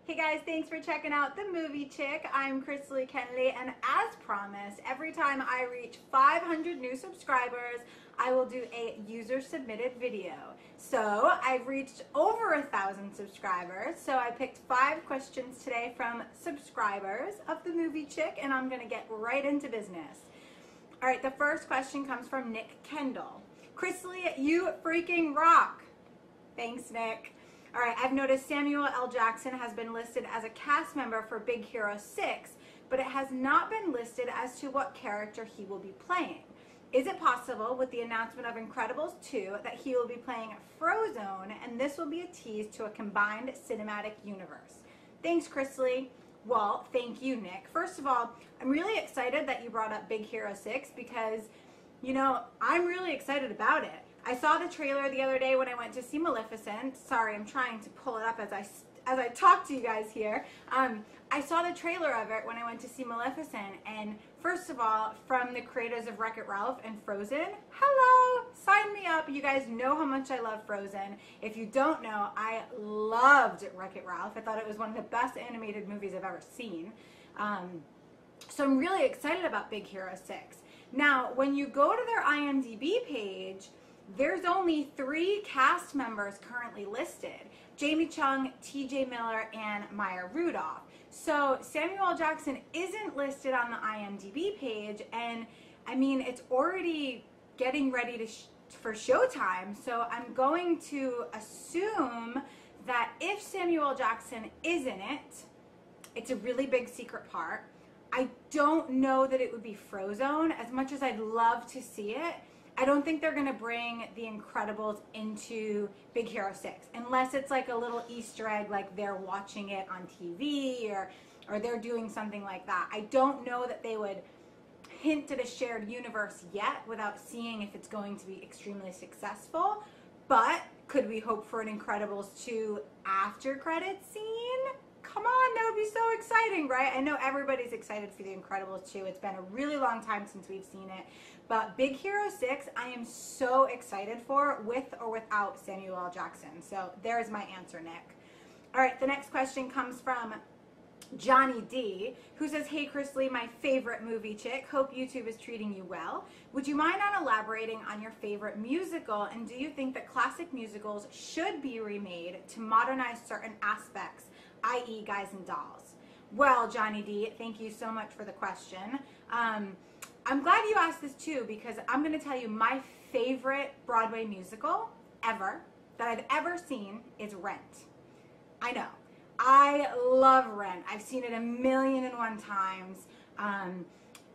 Hey guys, thanks for checking out the movie Chick. I'm Chrisley Kennedy, and as promised, every time I reach 500 new subscribers, I will do a user-submitted video. So I've reached over 1,000 subscribers, so I picked 5 questions today from subscribers of the movie Chick, and I'm gonna get right into business. All right, the first question comes from Nick Kendall. Chrisley, you freaking rock. Thanks, Nick. All right, I've noticed Samuel L. Jackson has been listed as a cast member for Big Hero 6, but it has not been listed as to what character he will be playing. Is it possible with the announcement of Incredibles 2 that he will be playing Frozone, and this will be a tease to a combined cinematic universe? Thanks, Chrisley. Well, thank you, Nick. First of all, I'm really excited that you brought up Big Hero 6 because, you know, I'm really excited about it. I saw the trailer the other day when I went to see Maleficent. Sorry, I'm trying to pull it up as I talk to you guys here. I saw the trailer of it when I went to see Maleficent, and first of all, from the creators of Wreck-It Ralph and Frozen, hello, sign me up. You guys know how much I love Frozen. If you don't know, I loved Wreck-It Ralph. I thought it was one of the best animated movies I've ever seen. So I'm really excited about Big Hero 6. Now, when you go to their IMDb page, there's only 3 cast members currently listed: Jamie Chung, TJ Miller, and Maya Rudolph. So Samuel L. Jackson isn't listed on the IMDb page, and I mean, it's already getting ready for showtime, so I'm going to assume that if Samuel L. Jackson is in it, it's a really big secret part. I don't know that it would be Frozone, as much as I'd love to see it. I don't think they're going to bring the Incredibles into Big Hero 6 unless it's like a little Easter egg, like they're watching it on TV or they're doing something like that. I don't know that they would hint at a shared universe yet without seeing if it's going to be extremely successful. But could we hope for an Incredibles 2 after credits scene? Come on, that would be so exciting, right? I know everybody's excited for the Incredibles 2. It's been a really long time since we've seen it. But Big Hero 6, I am so excited for, with or without Samuel L. Jackson. So there's my answer, Nick. All right, the next question comes from Johnny D, who says, "Hey, Chrisley, my favorite movie Chick. Hope YouTube is treating you well. Would you mind on elaborating on your favorite musical, and do you think that classic musicals should be remade to modernize certain aspects, i.e. Guys and Dolls?" Well, Johnny D, thank you so much for the question. I'm glad you asked this too, because I'm going to tell you my favorite Broadway musical ever that I've ever seen is Rent. I know. I love Rent. I've seen it 1,000,001 times.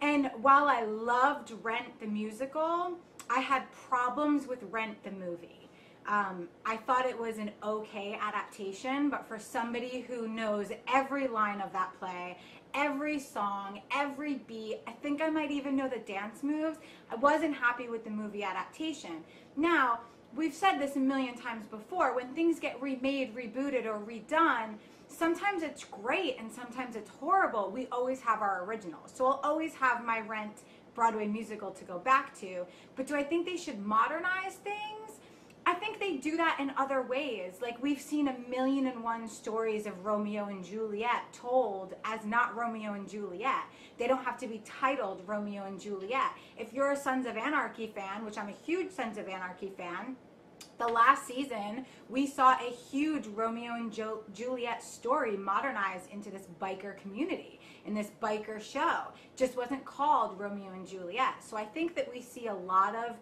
And while I loved Rent the musical, I had problems with Rent the movie. I thought it was an okay adaptation, but for somebody who knows every line of that play, every song, every beat, I think I might even know the dance moves, I wasn't happy with the movie adaptation. Now, we've said this 1,000,000 times before, when things get remade, rebooted, or redone, sometimes it's great and sometimes it's horrible. We always have our originals. So I'll always have my Rent Broadway musical to go back to. But do I think they should modernize things? I think they do that in other ways. Like, we've seen 1,000,001 stories of Romeo and Juliet told as not Romeo and Juliet. They don't have to be titled Romeo and Juliet. If you're a Sons of Anarchy fan, which I'm a huge Sons of Anarchy fan, the last season we saw a huge Romeo and Juliet story modernized into this biker community, in this biker show. Just wasn't called Romeo and Juliet. So I think that we see a lot of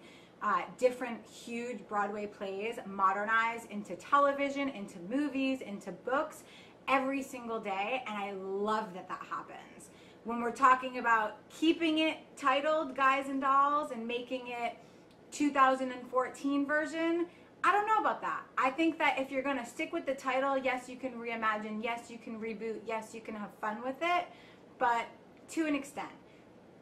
different huge Broadway plays modernized into television, into movies, into books every single day, and I love that that happens. When we're talking about keeping it titled Guys and Dolls and making it 2014 version, I don't know about that. I think that if you're going to stick with the title, yes, you can reimagine, yes, you can reboot, yes, you can have fun with it, but to an extent.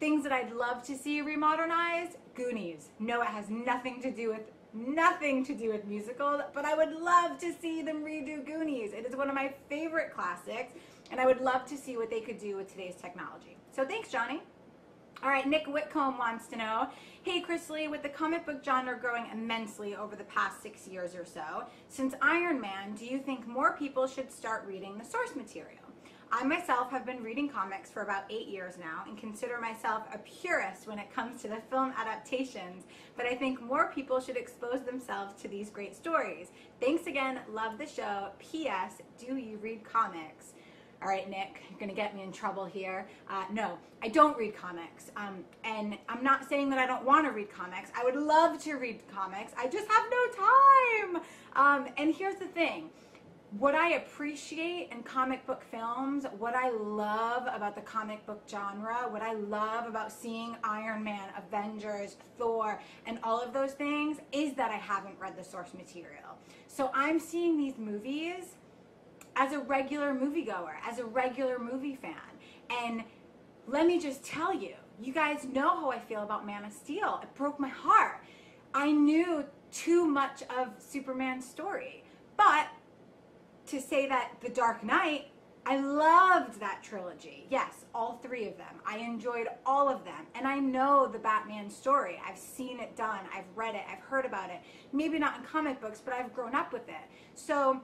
Things that I'd love to see remodernized, Goonies. No, it has nothing to do with musicals, but I would love to see them redo Goonies. It is one of my favorite classics, and I would love to see what they could do with today's technology. So thanks, Johnny. All right, Nick Whitcomb wants to know, hey Chris Lee, with the comic book genre growing immensely over the past 6 years or so, since Iron Man, do you think more people should start reading the source material? I myself have been reading comics for about 8 years now and consider myself a purist when it comes to the film adaptations, but I think more people should expose themselves to these great stories. Thanks again, love the show. P.S. Do you read comics? All right, Nick, you're going to get me in trouble here. No, I don't read comics. And I'm not saying that I don't want to read comics. I would love to read comics. I just have no time. And here's the thing. What I appreciate in comic book films, what I love about the comic book genre, what I love about seeing Iron Man, Avengers, Thor, and all of those things is that I haven't read the source material. So I'm seeing these movies as a regular moviegoer, as a regular movie fan. And let me just tell you, you guys know how I feel about Man of Steel. It broke my heart. I knew too much of Superman's story. But to say that The Dark Knight, I loved that trilogy. Yes, all three of them. I enjoyed all of them. And I know the Batman story. I've seen it done. I've read it. I've heard about it. Maybe not in comic books, but I've grown up with it. So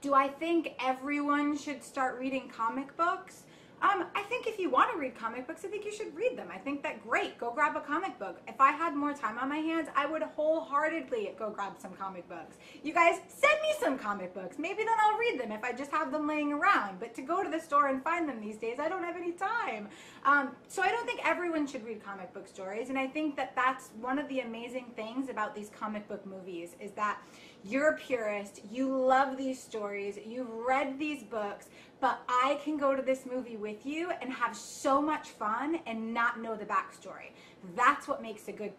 do I think everyone should start reading comic books? I think if you want to read comic books, I think you should read them. I think that great, go grab a comic book. If I had more time on my hands, I would wholeheartedly go grab some comic books. You guys send me some comic books. Maybe then I'll read them if I just have them laying around. But to go to the store and find them these days, I don't have any time. So I don't think everyone should read comic book stories. And I think that that's one of the amazing things about these comic book movies is that you're a purist, you love these stories, you've read these books, but I can go to this movie with you and have so much fun and not know the backstory. That's what makes a good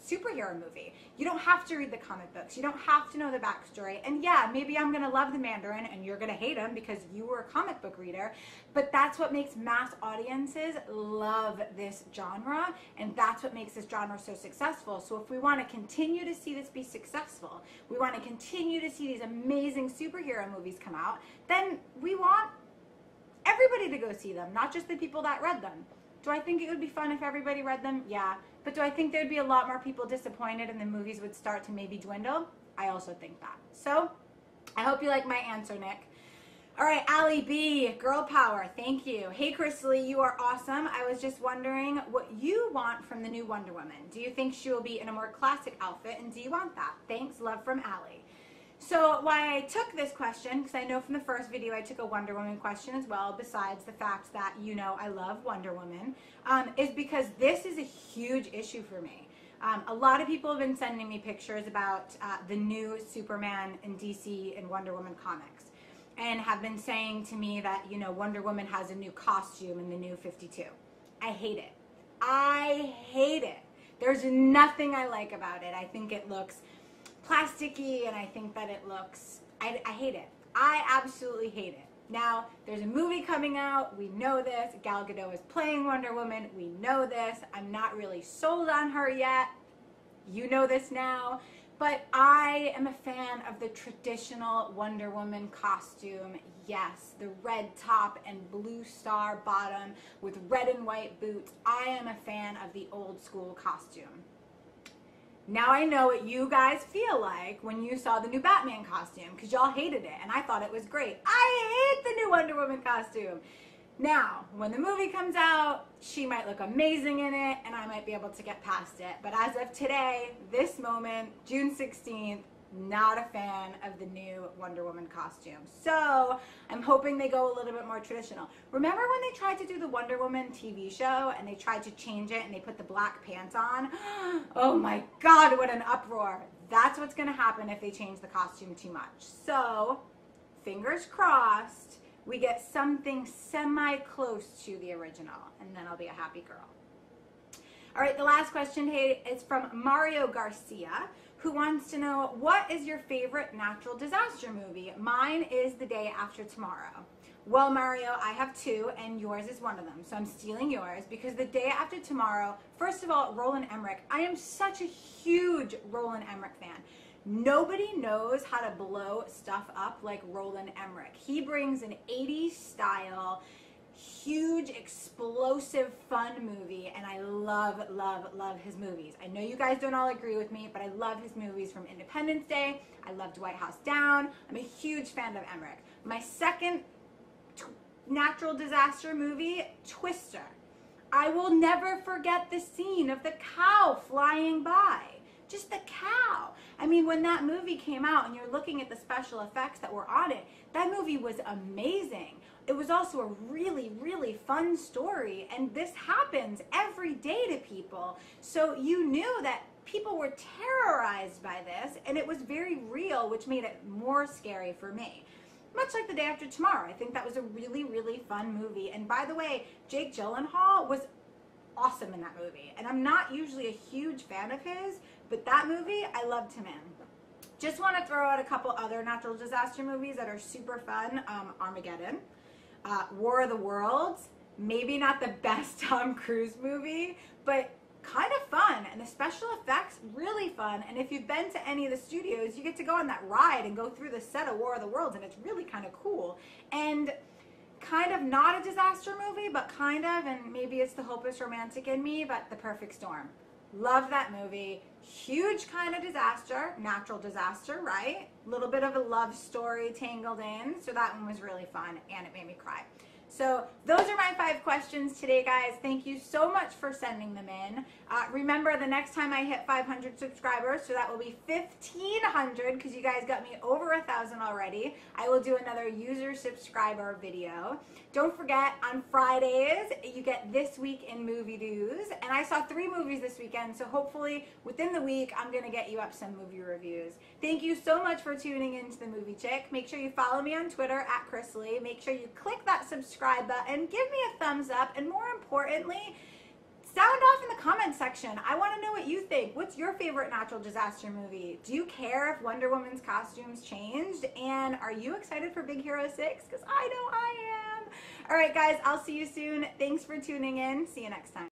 superhero movie. You don't have to read the comic books. You don't have to know the backstory. And yeah, maybe I'm going to love the Mandarin and you're going to hate him because you were a comic book reader. But that's what makes mass audiences love this genre. And that's what makes this genre so successful. So if we want to continue to see this be successful, we want to continue to see these amazing superhero movies come out, then we want everybody to go see them, not just the people that read them. Do I think it would be fun if everybody read them? Yeah. But do I think there'd be a lot more people disappointed and the movies would start to maybe dwindle? I also think that. So I hope you like my answer, Nick. All right, Allie B, girl power, thank you. Hey, Chris Lee, you are awesome. I was just wondering what you want from the new Wonder Woman. Do you think she will be in a more classic outfit, and do you want that? Thanks, love from Allie. So why I took this question, because I know from the first video I took a Wonder Woman question as well, besides the fact that you know I love Wonder Woman, is because this is a huge issue for me. A lot of people have been sending me pictures about the new Superman and DC and Wonder Woman comics, and have been saying to me that, you know, Wonder Woman has a new costume in the new 52. I hate it. I hate it. There's nothing I like about it. I think it looks plasticky, and I think that it looks, I hate it. I absolutely hate it. Now, there's a movie coming out. We know this. Gal Gadot is playing Wonder Woman. We know this. I'm not really sold on her yet. You know this now. But I am a fan of the traditional Wonder Woman costume. Yes, the red top and blue star bottom with red and white boots. I am a fan of the old school costume. Now I know what you guys feel like when you saw the new Batman costume, because y'all hated it, and I thought it was great. I hate the new Wonder Woman costume. Now, when the movie comes out, she might look amazing in it, and I might be able to get past it. But as of today, this moment, June 16th, not a fan of the new Wonder Woman costume. So I'm hoping they go a little bit more traditional. Remember when they tried to do the Wonder Woman TV show and they tried to change it and they put the black pants on? Oh my God, what an uproar. That's what's gonna happen if they change the costume too much. So fingers crossed, we get something semi-close to the original, and then I'll be a happy girl. All right, the last question is from Mario Garcia, who wants to know, what is your favorite natural disaster movie? Mine is The Day After Tomorrow. Well, Mario, I have two, and yours is one of them, so I'm stealing yours, because The Day After Tomorrow, first of all, Roland Emmerich. I am such a huge Roland Emmerich fan. Nobody knows how to blow stuff up like Roland Emmerich. He brings an 80s style. huge, explosive, fun movie, and I love, love, love his movies. I know you guys don't all agree with me, but I love his movies from Independence Day. I loved White House Down. I'm a huge fan of Emmerich. My second natural disaster movie, Twister. I will never forget the scene of the cow flying by. Just the cow. I mean, when that movie came out and you're looking at the special effects that were on it, that movie was amazing. It was also a really, really fun story, and this happens every day to people. So you knew that people were terrorized by this, and it was very real, which made it more scary for me. Much like The Day After Tomorrow. I think that was a really, really fun movie. And by the way, Jake Gyllenhaal was awesome in that movie. And I'm not usually a huge fan of his, but that movie, I loved him in. Just want to throw out a couple other natural disaster movies that are super fun. Armageddon, War of the Worlds, maybe not the best Tom Cruise movie, but kind of fun, and the special effects really fun. And if you've been to any of the studios, you get to go on that ride and go through the set of War of the Worlds, and it's really kind of cool. And kind of not a disaster movie, but kind of, and maybe it's the hopeless romantic in me, but The Perfect Storm. Love that movie. Huge kind of disaster, natural disaster, right? A little bit of a love story tangled in, so that one was really fun, and it made me cry. So those are my 5 questions today, guys. Thank you so much for sending them in. Remember, the next time I hit 500 subscribers, so that will be 1,500, because you guys got me over 1,000 already, I will do another user subscriber video. Don't forget, on Fridays, you get This Week in Movie News, and I saw 3 movies this weekend, so hopefully within the week, I'm going to get you up some movie reviews. Thank you so much for tuning in to The Movie Chick. Make sure you follow me on Twitter at Chrisley. Make sure you click that subscribe button, give me a thumbs up, and more importantly, sound off in the comment section. I want to know what you think. What's your favorite natural disaster movie? Do you care if Wonder Woman's costumes changed? And are you excited for Big Hero 6? Because I know I am. All right, guys, I'll see you soon. Thanks for tuning in. See you next time.